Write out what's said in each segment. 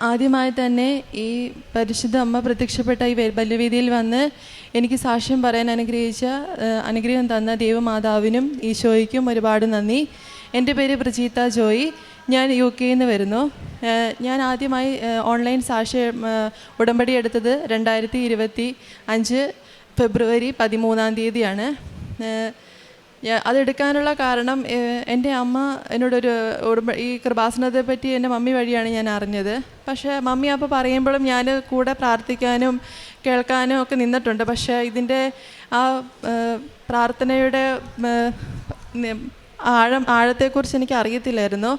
ആദ്യമായി തന്നെ ഈ പരിശുദ്ധ അമ്മ പ്രത്യക്ഷപ്പെട്ട ഈ ബല്യവേദിയിൽ വന്ന് എനിക്ക് സാക്ഷ്യം പറയാൻ അനുഗ്രഹം തന്ന ദൈവമാതാവിനും ഈശോയ്ക്കും ഒരുപാട് നന്ദി. എൻ്റെ പേര് പ്രജീത ജോയി. ഞാൻ UK നിന്ന് വരുന്നു. ഞാൻ ആദ്യമായി ഓൺലൈൻ ഉടമ്പടി എടുത്തത് 2025 ഫെബ്രുവരി 13 അതെടുക്കാനുള്ള കാരണം എൻ്റെ അമ്മ എന്നോടൊരു ഈ കൃപാസനത്തെ പറ്റി എൻ്റെ മമ്മി വഴിയാണ് ഞാൻ അറിഞ്ഞത്. പക്ഷേ മമ്മി അപ്പോൾ പറയുമ്പോഴും ഞാൻ കൂടെ പ്രാർത്ഥിക്കാനും കേൾക്കാനും ഒക്കെ നിന്നിട്ടുണ്ട്. പക്ഷേ ഇതിൻ്റെ ആ പ്രാർത്ഥനയുടെ ആഴത്തെക്കുറിച്ച് എനിക്ക് അറിയത്തില്ലായിരുന്നു.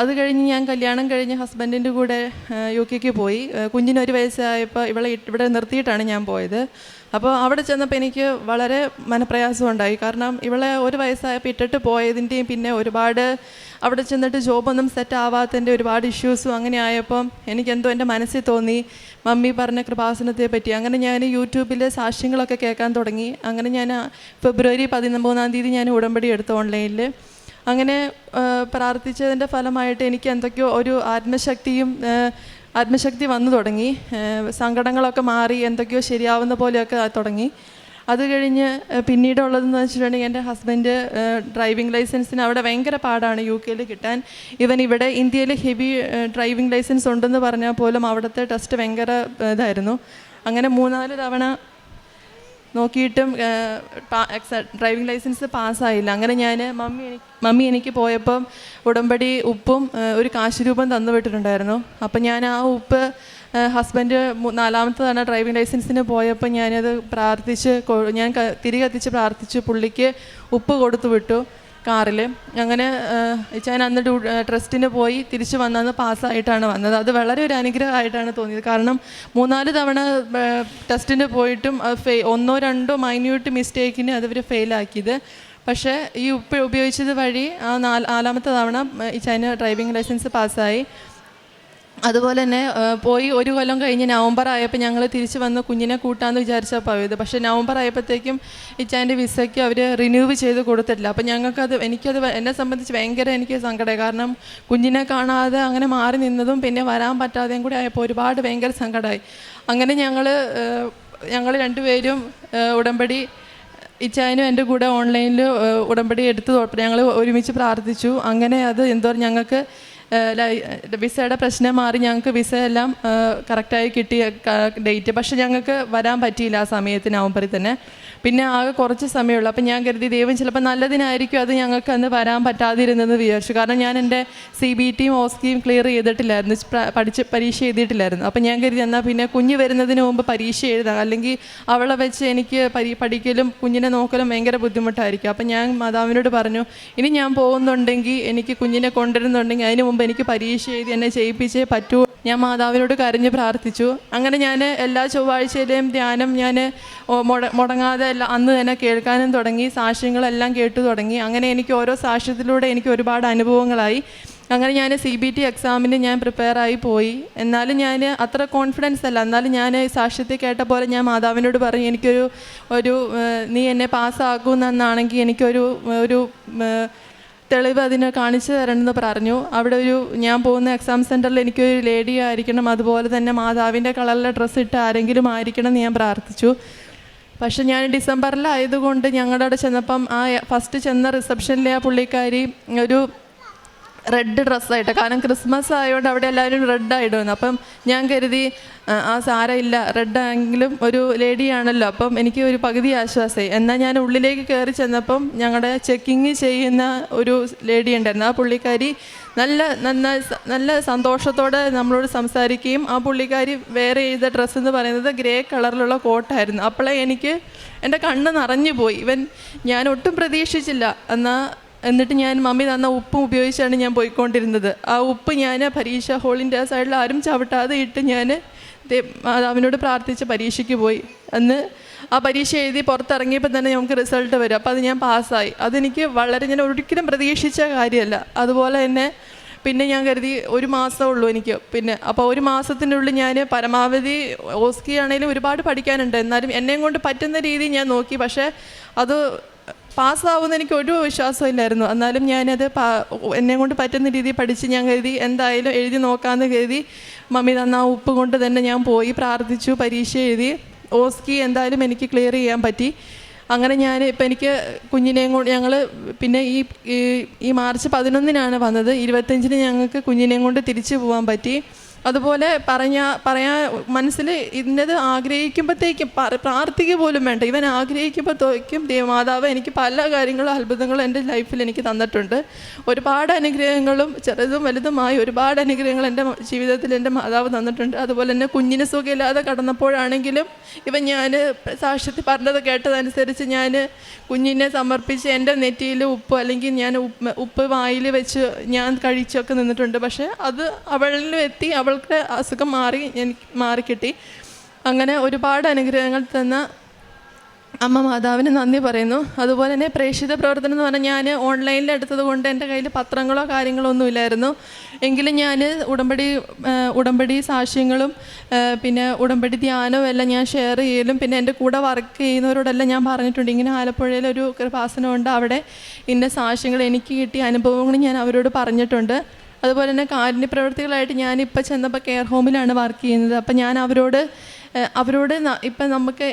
അത് കഴിഞ്ഞ് ഞാൻ കല്യാണം കഴിഞ്ഞ് ഹസ്ബൻഡിൻ്റെ കൂടെ UK പോയി. കുഞ്ഞിന് 1 വയസ്സായപ്പോൾ ഇവിടെ നിർത്തിയിട്ടാണ് ഞാൻ പോയത്. അപ്പോൾ അവിടെ ചെന്നപ്പോൾ എനിക്ക് വളരെ മനപ്രയാസം ഉണ്ടായി. കാരണം ഇവളെ 1 വയസ്സായപ്പോൾ ഇട്ടിട്ട് പോയതിൻ്റെയും പിന്നെ ഒരുപാട് അവിടെ ചെന്നിട്ട് ജോബൊന്നും സെറ്റ് ആവാത്തതിൻ്റെ ഒരുപാട് ഇഷ്യൂസും അങ്ങനെ ആയപ്പം എനിക്കെന്തോ എൻ്റെ മനസ്സിൽ തോന്നി മമ്മി പറഞ്ഞ കൃപാസനത്തെ പറ്റി. അങ്ങനെ ഞാൻ യൂട്യൂബിൽ സാക്ഷ്യങ്ങളൊക്കെ കേൾക്കാൻ തുടങ്ങി. അങ്ങനെ ഞാൻ ഫെബ്രുവരി 13 ഞാൻ ഉടമ്പടി എടുത്തു ഓൺലൈനിൽ. അങ്ങനെ പ്രാർത്ഥിച്ചതിൻ്റെ ഫലമായിട്ട് എനിക്ക് എന്തൊക്കെയോ ഒരു ആത്മശക്തി വന്നു തുടങ്ങി. സങ്കടങ്ങളൊക്കെ മാറി എന്തൊക്കെയോ ശരിയാവുന്ന പോലെയൊക്കെ തുടങ്ങി. അത് കഴിഞ്ഞ് പിന്നീടുള്ളതെന്ന് വെച്ചിട്ടുണ്ടെങ്കിൽ എൻ്റെ ഹസ്ബൻഡ് ഡ്രൈവിംഗ് ലൈസൻസിന് അവിടെ ഭയങ്കര പാടാണ് UK കിട്ടാൻ. ഇവിടെ ഇന്ത്യയിൽ ഹെവി ഡ്രൈവിംഗ് ലൈസൻസ് ഉണ്ടെന്ന് പറഞ്ഞാൽ പോലും അവിടുത്തെ ടെസ്റ്റ് ഭയങ്കര ഇതായിരുന്നു. അങ്ങനെ 3-4 തവണ നോക്കിയിട്ടും ഡ്രൈവിംഗ് ലൈസൻസ് പാസ്സായില്ല. അങ്ങനെ ഞാൻ മമ്മി എനിക്ക് പോയപ്പം ഉടമ്പടി ഉപ്പും ഒരു കാശ് രൂപം തന്നു വിട്ടിട്ടുണ്ടായിരുന്നു. അപ്പം ഞാൻ ആ ഉപ്പ് ഹസ്ബൻഡ് 4ാമത്തെ തവണ ഡ്രൈവിംഗ് ലൈസൻസിന് പോയപ്പോൾ ഞാനത് ഞാൻ തിരികത്തിച്ച് പ്രാർത്ഥിച്ചു. പുള്ളിക്ക് ഉപ്പ് കൊടുത്തു വിട്ടു കാറിൽ. അങ്ങനെ ഞാൻ അന്ന് ടെസ്റ്റിന് പോയി തിരിച്ച് വന്നത് പാസ്സായിട്ടാണ് വന്നത്. അത് വളരെ ഒരു അനുഗ്രഹമായിട്ടാണ് തോന്നിയത്. കാരണം 3-4 തവണ ടെസ്റ്റിന് പോയിട്ടും 1-2 മൈന്യൂട്ട് മിസ്റ്റേക്കിന് അത് ഫെയിലാക്കിയത്. പക്ഷേ ഈ ഉപ്പ് ഉപയോഗിച്ചത് വഴി ആ 4ാമത്തെ തവണ ചൈന ഡ്രൈവിംഗ് ലൈസൻസ് പാസ്സായി. അതുപോലെ തന്നെ പോയി 1 കൊല്ലം കഴിഞ്ഞ് നവംബർ ആയപ്പോൾ ഞങ്ങൾ തിരിച്ച് വന്ന് കുഞ്ഞിനെ കൂട്ടാമെന്ന് വിചാരിച്ചാൽ പോയത്. പക്ഷേ നവംബർ ആയപ്പോഴത്തേക്കും ഇച്ചാൻ്റെ വിസയ്ക്ക് അവർ റിന്യൂവ് ചെയ്ത് കൊടുത്തിട്ടില്ല. അപ്പം എനിക്കത് എന്നെ സംബന്ധിച്ച് ഭയങ്കര എനിക്ക് സങ്കടമായി. കാരണം കുഞ്ഞിനെ കാണാതെ അങ്ങനെ മാറി നിന്നതും പിന്നെ വരാൻ പറ്റാതെയും കൂടി ആയപ്പോൾ ഒരുപാട് ഭയങ്കര സങ്കടമായി. അങ്ങനെ ഞങ്ങൾ 2 പേരും ഉടമ്പടി ഇച്ചായനും എൻ്റെ കൂടെ ഓൺലൈനിൽ ഉടമ്പടി എടുത്ത് ഞങ്ങൾ ഒരുമിച്ച് പ്രാർത്ഥിച്ചു. അങ്ങനെ അത് ഞങ്ങൾക്ക് വിസയുടെ പ്രശ്നം മാറി ഞങ്ങൾക്ക് വിസ എല്ലാം കറക്റ്റായി കിട്ടിയ ഡേറ്റ്. പക്ഷെ ഞങ്ങൾക്ക് വരാൻ പറ്റിയില്ല ആ സമയത്ത് നവംബറിൽ തന്നെ. പിന്നെ ആകെ കുറച്ച് സമയമുള്ളൂ. അപ്പം ഞാൻ കരുതി ദൈവം ചിലപ്പോൾ നല്ലതിനായിരിക്കും അത് ഞങ്ങൾക്ക് അന്ന് വരാൻ പറ്റാതിരുന്നെന്ന് വിചാരിച്ചു. കാരണം ഞാൻ എൻ്റെ CBTയും OSCEയും ക്ലിയർ ചെയ്തിട്ടില്ലായിരുന്നു, പരീക്ഷ എഴുതിയിട്ടില്ലായിരുന്നു. അപ്പം ഞാൻ കരുതി എന്നാൽ പിന്നെ കുഞ്ഞ് വരുന്നതിന് മുമ്പ് പരീക്ഷ എഴുതാം, അല്ലെങ്കിൽ അവളെ വെച്ച് എനിക്ക് പഠിക്കലും കുഞ്ഞിനെ നോക്കലും ഭയങ്കര ബുദ്ധിമുട്ടായിരിക്കും. അപ്പം ഞാൻ മാതാവിനോട് പറഞ്ഞു, ഇനി ഞാൻ പോകുന്നുണ്ടെങ്കിൽ എനിക്ക് കുഞ്ഞിനെ കൊണ്ടുവരുന്നുണ്ടെങ്കിൽ അതിന് മുമ്പ് എനിക്ക് പരീക്ഷ എഴുതി എന്നെ ചെയ്യിപ്പിച്ചേ പറ്റൂ. ഞാൻ മാതാവിനോട് കരഞ്ഞ് പ്രാർത്ഥിച്ചു. അങ്ങനെ ഞാൻ എല്ലാ ചൊവ്വാഴ്ചയിലെയും ധ്യാനം ഞാൻ മുടങ്ങാതെ അന്ന് തന്നെ കേൾക്കാനും തുടങ്ങി. സാക്ഷ്യങ്ങളെല്ലാം കേട്ടു തുടങ്ങി. അങ്ങനെ എനിക്ക് ഓരോ സാക്ഷ്യത്തിലൂടെ എനിക്ക് ഒരുപാട് അനുഭവങ്ങളായി. അങ്ങനെ ഞാൻ CBT എക്സാമിന് ഞാൻ പ്രിപ്പയറായി പോയി. എന്നാലും ഞാൻ അത്ര കോൺഫിഡൻസ് അല്ല. എന്നാലും ഞാൻ സാക്ഷ്യത്തിൽ കേട്ട പോലെ ഞാൻ മാതാവിനോട് പറഞ്ഞു, എനിക്കൊരു നീ എന്നെ പാസ്സാക്കുമെന്നാണെങ്കിൽ എനിക്കൊരു തെളിവ് അതിനെ കാണിച്ചു തരണമെന്ന് പറഞ്ഞു. അവിടെ ഞാൻ പോകുന്ന എക്സാം സെൻറ്ററിൽ എനിക്കൊരു ലേഡി ആയിരിക്കണം, അതുപോലെ തന്നെ മാതാവിൻ്റെ കളറിലെ ഡ്രസ്സ് ഇട്ട് ആരെങ്കിലും ആയിരിക്കണം എന്ന് ഞാൻ പ്രാർത്ഥിച്ചു. പക്ഷെ ഞാൻ ഡിസംബറിലായതുകൊണ്ട് ഞങ്ങളുടെ അവിടെ ചെന്നപ്പം ആ ഫസ്റ്റ് ചെന്ന റിസപ്ഷനിലെ ആ പുള്ളിക്കാരി ഒരു റെഡ് ഡ്രസ്സായിട്ട്, കാരണം ക്രിസ്മസ് ആയതുകൊണ്ട് അവിടെ എല്ലാവരും റെഡായിടുന്നു. അപ്പം ഞാൻ കരുതി സാരമില്ല, റെഡാണെങ്കിലും ഒരു ലേഡിയാണല്ലോ, അപ്പം എനിക്ക് ഒരു പകുതി ആശ്വാസമായി. എന്നാൽ ഞാൻ ഉള്ളിലേക്ക് കയറി ചെന്നപ്പം ഞങ്ങളുടെ ചെക്കിങ് ചെയ്യുന്ന ഒരു ലേഡി ഉണ്ടായിരുന്നു. ആ പുള്ളിക്കാരി നല്ല സന്തോഷത്തോടെ നമ്മളോട് സംസാരിക്കുകയും ആ പുള്ളിക്കാരി വേറെ ചെയ്ത ഡ്രസ്സ് എന്ന് പറയുന്നത് ഗ്രേ കളറിലുള്ള കോട്ടായിരുന്നു. അപ്പോഴേ എൻ്റെ കണ്ണ് നിറഞ്ഞു പോയി. ഞാൻ ഒട്ടും പ്രതീക്ഷിച്ചില്ല. എന്നിട്ട് ഞാൻ മമ്മി തന്ന ഉപ്പും ഉപയോഗിച്ചാണ് ഞാൻ പോയിക്കൊണ്ടിരുന്നത്. ആ ഉപ്പ് ഞാൻ പരീക്ഷ ഹോളിൻ്റെ ആ സൈഡിൽ ആരും ചവിട്ടാതെ ഇട്ട് ഞാൻ അവനോട് പ്രാർത്ഥിച്ച് പരീക്ഷയ്ക്ക് പോയി. അന്ന് ആ പരീക്ഷ എഴുതി പുറത്തിറങ്ങിയപ്പോൾ തന്നെ നമുക്ക് റിസൾട്ട് വരും. അപ്പോൾ അത് ഞാൻ പാസ്സായി. ഞാൻ ഒരിക്കലും പ്രതീക്ഷിച്ച കാര്യമല്ല. അതുപോലെ തന്നെ പിന്നെ ഞാൻ കരുതി 1 മാസമേ ഉള്ളൂ എനിക്ക്. അപ്പോൾ 1 മാസത്തിനുള്ളിൽ ഞാൻ പരമാവധി OSCE ആണെങ്കിലും ഒരുപാട് പഠിക്കാനുണ്ട്. എന്നാലും എന്നെയും കൊണ്ട് പറ്റുന്ന രീതിയിൽ ഞാൻ നോക്കി. പക്ഷേ അത് പാസ്സാവുമെന്ന് എനിക്ക് ഒരു വിശ്വാസമില്ലായിരുന്നു. എന്നാലും ഞാനത് എന്നെ കൊണ്ട് പറ്റുന്ന രീതിയിൽ പഠിച്ച് ഞാൻ കരുതി എന്തായാലും എഴുതി നോക്കാമെന്ന് കരുതി മമ്മി തന്ന ആ ഉപ്പ് കൊണ്ട് തന്നെ ഞാൻ പോയി പ്രാർത്ഥിച്ചു, പരീക്ഷ എഴുതി. ഓസ്കി എന്തായാലും എനിക്ക് ക്ലിയർ ചെയ്യാൻ പറ്റി. അങ്ങനെ ഞാൻ ഇപ്പം എനിക്ക് കുഞ്ഞിനെയും കൊണ്ട് ഞങ്ങൾ പിന്നെ ഈ മാർച്ച് 11 വന്നത്. 25 ഞങ്ങൾക്ക് കുഞ്ഞിനെയും കൊണ്ട് തിരിച്ചു പോകാൻ പറ്റി. അതുപോലെ പറയാൻ മനസ്സിൽ ഇന്നത് ആഗ്രഹിക്കുമ്പോഴത്തേക്കും പ്രാർത്ഥിക്കുക പോലും വേണ്ട, ഇവൻ ആഗ്രഹിക്കുമ്പോഴത്തേക്കും മാതാവ് എനിക്ക് പല കാര്യങ്ങളും അത്ഭുതങ്ങളും എൻ്റെ ലൈഫിൽ എനിക്ക് തന്നിട്ടുണ്ട്. ഒരുപാട് അനുഗ്രഹങ്ങളും ചെറുതും വലുതുമായി ഒരുപാട് അനുഗ്രഹങ്ങൾ എൻ്റെ ജീവിതത്തിൽ എൻ്റെ മാതാവ് തന്നിട്ടുണ്ട്. അതുപോലെ തന്നെ കുഞ്ഞിന് സുഖമില്ലാതെ കടന്നപ്പോഴാണെങ്കിലും ഞാൻ സാക്ഷ്യത്തിൽ പറഞ്ഞത് കേട്ടതനുസരിച്ച് ഞാൻ കുഞ്ഞിനെ സമർപ്പിച്ച് എൻ്റെ നെറ്റിയിൽ ഉപ്പ് അല്ലെങ്കിൽ ഞാൻ ഉപ്പ് വായിൽ വെച്ച് ഞാൻ കഴിച്ചൊക്കെ നിന്നിട്ടുണ്ട്. പക്ഷേ അത് അവളിലും എത്തി, അവൾക്ക് അസുഖം എനിക്ക് മാറിക്കിട്ടി. അങ്ങനെ ഒരുപാട് അനുഗ്രഹങ്ങൾ തന്ന അമ്മ മാതാവിന് നന്ദി പറയുന്നു. അതുപോലെ തന്നെ പ്രേക്ഷിത പ്രവർത്തനം എന്ന് പറഞ്ഞാൽ ഞാൻ ഓൺലൈനിൽ എടുത്തത് കൊണ്ട് എൻ്റെ കയ്യിൽ പത്രങ്ങളോ കാര്യങ്ങളോ ഒന്നും ഇല്ലായിരുന്നു. എങ്കിലും ഞാൻ ഉടമ്പടി സാക്ഷ്യങ്ങളും പിന്നെ ഉടമ്പടി ധ്യാനവും എല്ലാം ഞാൻ ഷെയർ ചെയ്യലും പിന്നെ എൻ്റെ കൂടെ വർക്ക് ചെയ്യുന്നവരോടെല്ലാം ഞാൻ പറഞ്ഞിട്ടുണ്ട്, ഇങ്ങനെ ആലപ്പുഴയിൽ ഒരു കൃപാസനമുണ്ട്, അവിടെ ഇന്ന സാക്ഷ്യങ്ങൾ എനിക്ക് കിട്ടിയ അനുഭവങ്ങൾ ഞാൻ അവരോട് പറഞ്ഞിട്ടുണ്ട്. അതുപോലെ തന്നെ കാരുണ്യ പ്രവർത്തികളായിട്ട് ഞാനിപ്പോൾ ചെന്നപ്പോൾ കെയർ ഹോമിലാണ് വർക്ക് ചെയ്യുന്നത്. അപ്പം ഞാൻ അവരോട് ഇപ്പം നമുക്ക്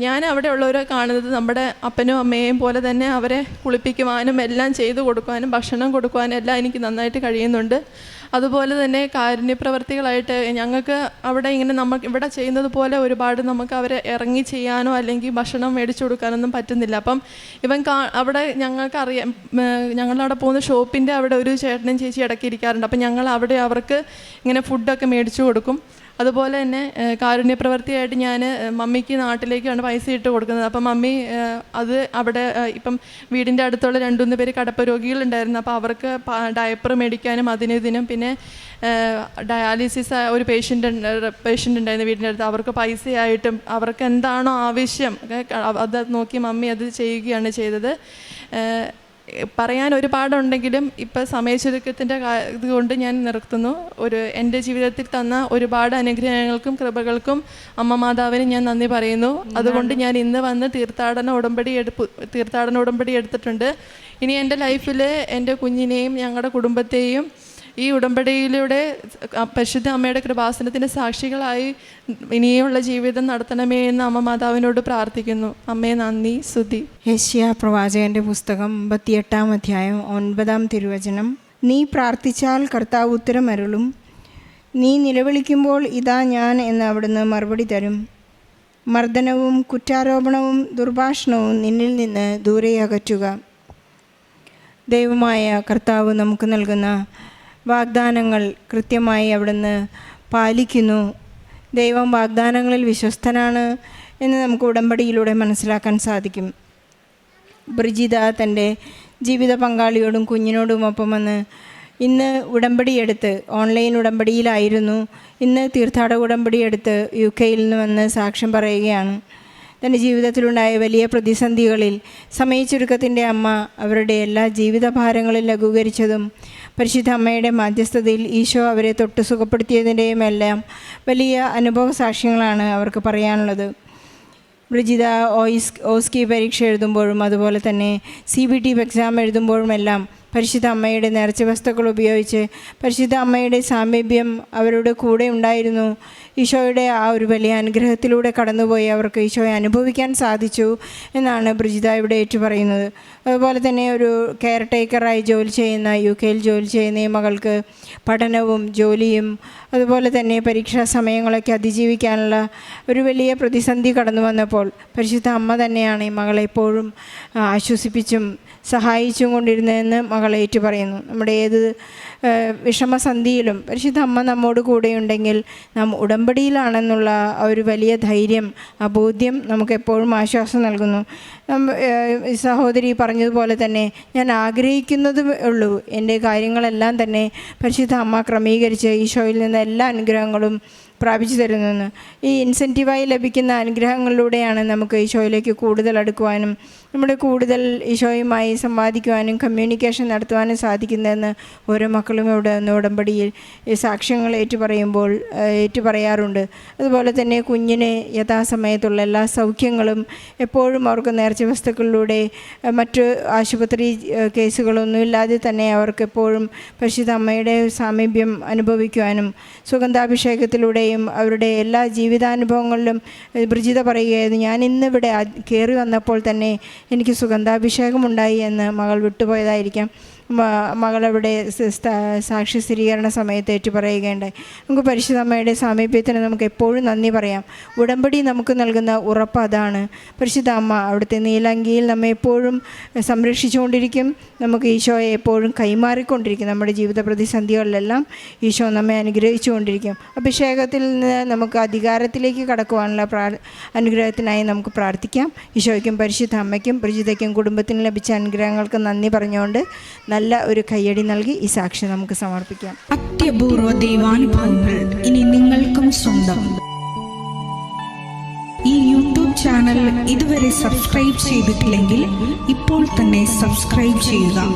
ഞാൻ അവിടെ ഉള്ളവരെ കാണുന്നത് നമ്മുടെ അപ്പനും അമ്മയെയും പോലെ തന്നെ അവരെ കുളിപ്പിക്കുവാനും എല്ലാം ചെയ്തു കൊടുക്കുവാനും ഭക്ഷണം കൊടുക്കുവാനും എല്ലാം എനിക്ക് നന്നായിട്ട് കഴിയുന്നുണ്ട്. അതുപോലെ തന്നെ കാരുണ്യ പ്രവർത്തികളായിട്ട് ഞങ്ങൾക്ക് അവിടെ ഇങ്ങനെ നമുക്ക് ഇവിടെ ചെയ്യുന്നത് പോലെ ഒരുപാട് നമുക്ക് അവരെ ഇറങ്ങി ചെയ്യാനോ അല്ലെങ്കിൽ ഭക്ഷണം മേടിച്ചു കൊടുക്കാനൊന്നും പറ്റുന്നില്ല. അപ്പം അവിടെ ഞങ്ങൾക്കറിയാം, ഞങ്ങളവിടെ പോകുന്ന ഷോപ്പിൻ്റെ അവിടെ ഒരു ചേട്ടനും ചേച്ചി ഇടയ്ക്ക് ഇരിക്കാറുണ്ട്. അപ്പം ഞങ്ങൾ അവിടെ അവർക്ക് ഇങ്ങനെ ഫുഡൊക്കെ മേടിച്ചു കൊടുക്കും. അതുപോലെ തന്നെ കാരുണ്യ പ്രവൃത്തിയായിട്ട് ഞാൻ മമ്മിക്ക് നാട്ടിലേക്കാണ് പൈസ ഇട്ട് കൊടുക്കുന്നത്. അപ്പം മമ്മി അത് അവിടെ ഇപ്പം വീടിൻ്റെ അടുത്തുള്ള 2-3 പേര് കടപ്പ രോഗികളുണ്ടായിരുന്നു. അപ്പോൾ അവർക്ക് ഡയപ്പർ മേടിക്കാനും ഇതിനും പിന്നെ ഡയാലിസിസ് ഒരു പേഷ്യൻ്റ് ഉണ്ടായിരുന്നു വീടിൻ്റെ അടുത്ത്, അവർക്ക് പൈസയായിട്ടും അവർക്ക് എന്താണോ ആവശ്യം അത് നോക്കി മമ്മി അത് ചെയ്യുകയാണ് ചെയ്തത്. പറയാൻ ഒരുപാടുണ്ടെങ്കിലും ഇപ്പം സമയചുരുക്കത്തിൻ്റെ ഇതുകൊണ്ട് ഞാൻ നിർത്തുന്നു. എൻ്റെ ജീവിതത്തിൽ തന്ന ഒരുപാട് അനുഗ്രഹങ്ങൾക്കും കൃപകൾക്കും അമ്മ മാതാവിന് ഞാൻ നന്ദി പറയുന്നു. അതുകൊണ്ട് ഞാൻ ഇന്ന് വന്ന് തീർത്ഥാടന ഉടമ്പടി എടുത്തിട്ടുണ്ട്. ഇനി എൻ്റെ ലൈഫിൽ എൻ്റെ കുഞ്ഞിനെയും ഞങ്ങളുടെ കുടുംബത്തെയും ഈ ഉടമ്പടിയിലൂടെ പരിശുദ്ധ അമ്മയുടെ കൃപാസനത്തിൻ്റെ സാക്ഷികളായി ഇനിയുള്ള ജീവിതം നടത്തണമേ എന്ന് അമ്മ മാതാവിനോട് പ്രാർത്ഥിക്കുന്നു. അമ്മേ നന്ദി, സ്തുതി. യെശയ്യാ പ്രവാചകന്റെ പുസ്തകം 58 അധ്യായം 9 തിരുവചനം. നീ പ്രാർത്ഥിച്ചാൽ കർത്താവ് ഉത്തരമരുളും, നീ നിലവിളിക്കുമ്പോൾ ഇതാ ഞാൻ എന്ന് അവിടുന്ന് മറുപടി തരും. മർദ്ദനവും കുറ്റാരോപണവും ദുർഭാഷണവും നിന്നിൽ നിന്ന് ദൂരെ അകറ്റുക. ദൈവമായ കർത്താവ് നമുക്ക് നൽകുന്ന വാഗ്ദാനങ്ങൾ കൃത്യമായി അവിടുന്ന് പാലിക്കുന്നു. ദൈവം വാഗ്ദാനങ്ങളിൽ വിശ്വസ്തനാണ് എന്ന് നമുക്ക് ഉടമ്പടിയിലൂടെ മനസ്സിലാക്കാൻ സാധിക്കും. ബ്രിജിത തൻ്റെ ജീവിത പങ്കാളിയോടും കുഞ്ഞിനോടുമൊപ്പം വന്ന് ഇന്ന് ഉടമ്പടിയെടുത്ത് ഓൺലൈൻ ഉടമ്പടിയിലായിരുന്നു, ഇന്ന് തീർത്ഥാടക ഉടമ്പടിയെടുത്ത് UK നിന്ന് വന്ന് സാക്ഷ്യം പറയുകയാണ്. തൻ്റെ ജീവിതത്തിലുണ്ടായ വലിയ പ്രതിസന്ധികളിൽ സമയചുരുക്കത്തിൻ്റെ അമ്മ അവരുടെ എല്ലാ ജീവിതഭാരങ്ങളും ലഘൂകരിച്ചതും പരിശുദ്ധ അമ്മയുടെ മാധ്യസ്ഥതയിൽ ഈശോ അവരെ തൊട്ട് സുഖപ്പെടുത്തിയതിൻ്റെയും എല്ലാം വലിയ അനുഭവ സാക്ഷ്യങ്ങളാണ് അവർക്ക് പറയാനുള്ളത്. ബ്രിജിത ഓസ്കി പരീക്ഷ എഴുതുമ്പോഴും അതുപോലെ തന്നെ CBT എക്സാം എഴുതുമ്പോഴുമെല്ലാം പരിശുദ്ധ അമ്മയുടെ നേർച്ച വസ്തുക്കൾ ഉപയോഗിച്ച് പരിശുദ്ധ അമ്മയുടെ സാമീപ്യം അവരുടെ കൂടെ ഉണ്ടായിരുന്നു. ഈശോയുടെ ആ ഒരു വലിയ അനുഗ്രഹത്തിലൂടെ കടന്നുപോയി അവർക്ക് ഈശോയെ അനുഭവിക്കാൻ സാധിച്ചു എന്നാണ് ബ്രിജിത ഇവിടെ ഏറ്റുപറയുന്നത്. അതുപോലെ തന്നെ ഒരു കെയർ ടേക്കറായി ജോലി ചെയ്യുന്ന UK ജോലി ചെയ്യുന്ന ഈ മകൾക്ക് പഠനവും ജോലിയും അതുപോലെ തന്നെ പരീക്ഷാ സമയങ്ങളൊക്കെ അതിജീവിക്കാനുള്ള ഒരു വലിയ പ്രതിസന്ധി കടന്നു വന്നപ്പോൾ പരിശുദ്ധ അമ്മ തന്നെയാണ് ഈ മകളെ എപ്പോഴും ആശ്വസിപ്പിച്ചും സഹായിച്ചും കൊണ്ടിരുന്നതെന്ന് മകൾ ഏറ്റു പറയുന്നു. നമ്മുടെ ഏത് വിഷമസന്ധിയിലും പരിശുദ്ധ അമ്മ നമ്മോട് കൂടെയുണ്ടെങ്കിൽ നാം ഉടമ്പടിയിലാണെന്നുള്ള ആ ഒരു വലിയ ധൈര്യം, ആ ബോധ്യം നമുക്കെപ്പോഴും ആശ്വാസം നൽകുന്നു. സഹോദരി പറഞ്ഞതുപോലെ തന്നെ ഞാൻ ആഗ്രഹിക്കുന്നതും ഉള്ളൂ, എൻ്റെ കാര്യങ്ങളെല്ലാം തന്നെ പരിശുദ്ധ അമ്മ ക്രമീകരിച്ച് ഈശോയിൽ നിന്ന് എല്ലാ അനുഗ്രഹങ്ങളും പ്രാപിച്ചു തരുന്നു. ഈ ഇൻസെൻറ്റീവായി ലഭിക്കുന്ന അനുഗ്രഹങ്ങളിലൂടെയാണ് നമുക്ക് ഈശോയിലേക്ക് കൂടുതൽ അടുക്കുവാനും നമ്മുടെ കൂടുതൽ ഈശോയുമായി സംവാദിക്കുവാനും കമ്മ്യൂണിക്കേഷൻ നടത്തുവാനും സാധിക്കുന്നതെന്ന് ഓരോ മക്കളും ഇവിടെ നിന്ന് ഉടമ്പടിയിൽ ഈ സാക്ഷ്യങ്ങൾ ഏറ്റുപറയാറുണ്ട്. അതുപോലെ തന്നെ കുഞ്ഞിന് യഥാസമയത്തുള്ള എല്ലാ സൗഖ്യങ്ങളും എപ്പോഴും അവർക്ക് നേർച്ച വസ്തുക്കളിലൂടെ മറ്റ് ആശുപത്രി കേസുകളൊന്നുമില്ലാതെ തന്നെ അവർക്ക് എപ്പോഴും പരിശുദ്ധ അമ്മയുടെ സാമീപ്യം അനുഭവിക്കുവാനും സുഗന്ധാഭിഷേകത്തിലൂടെയും അവരുടെ എല്ലാ ജീവിതാനുഭവങ്ങളിലും ബ്രിജിത പറയുകയായിരുന്നു, ഞാൻ ഇന്നിവിടെ കയറി വന്നപ്പോൾ തന്നെ എനിക്ക് സുഗന്ധാഭിഷേകമുണ്ടായി എന്ന് മകൾ വിട്ടുപോയതായിരിക്കാം. മകളവിടെ സാക്ഷി സ്ഥിരീകരണ സമയത്ത് ഏറ്റുപറയുകയുണ്ടായി. നമുക്ക് പരിശുദ്ധ അമ്മയുടെ സാമീപ്യത്തിന് നമുക്ക് എപ്പോഴും നന്ദി പറയാം. ഉടമ്പടി നമുക്ക് നൽകുന്ന ഉറപ്പ് അതാണ്. പരിശുദ്ധ അമ്മ അവിടുത്തെ നീലങ്കിയിൽ നമ്മെ എപ്പോഴും സംരക്ഷിച്ചുകൊണ്ടിരിക്കും. നമുക്ക് ഈശോയെ എപ്പോഴും കൈമാറിക്കൊണ്ടിരിക്കും. നമ്മുടെ ജീവിത പ്രതിസന്ധികളിലെല്ലാം ഈശോ നമ്മെ അനുഗ്രഹിച്ചുകൊണ്ടിരിക്കും. അഭിഷേകത്തിൽ നിന്ന് നമുക്ക് അധികാരത്തിലേക്ക് കടക്കുവാനുള്ള അനുഗ്രഹത്തിനായി നമുക്ക് പ്രാർത്ഥിക്കാം. ഈശോയ്ക്കും പരിശുദ്ധ അമ്മയ്ക്കും ബ്രിജിതയ്ക്കും കുടുംബത്തിന് ലഭിച്ച അനുഗ്രഹങ്ങൾക്ക് നന്ദി പറഞ്ഞുകൊണ്ട് നല്ല ഒരു കയ്യടി നൽകി ഈ സാക്ഷി നമുക്ക് സമർപ്പിക്കാം. അത്യപൂർവ ദൈവാനുഭവങ്ങൾ ഇനി നിങ്ങൾക്കും സ്വന്തം. ഈ യൂട്യൂബ് ചാനൽ ഇതുവരെ സബ്സ്ക്രൈബ് ചെയ്തിട്ടില്ലെങ്കിൽ ഇപ്പോൾ തന്നെ സബ്സ്ക്രൈബ് ചെയ്യുക.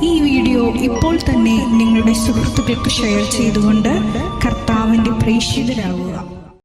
ഈ വീഡിയോ ഇപ്പോൾ തന്നെ നിങ്ങളുടെ സുഹൃത്തുക്കൾക്ക് ഷെയർ ചെയ്തുകൊണ്ട് കർത്താവിൻ്റെ പ്രേക്ഷിതരാകുക.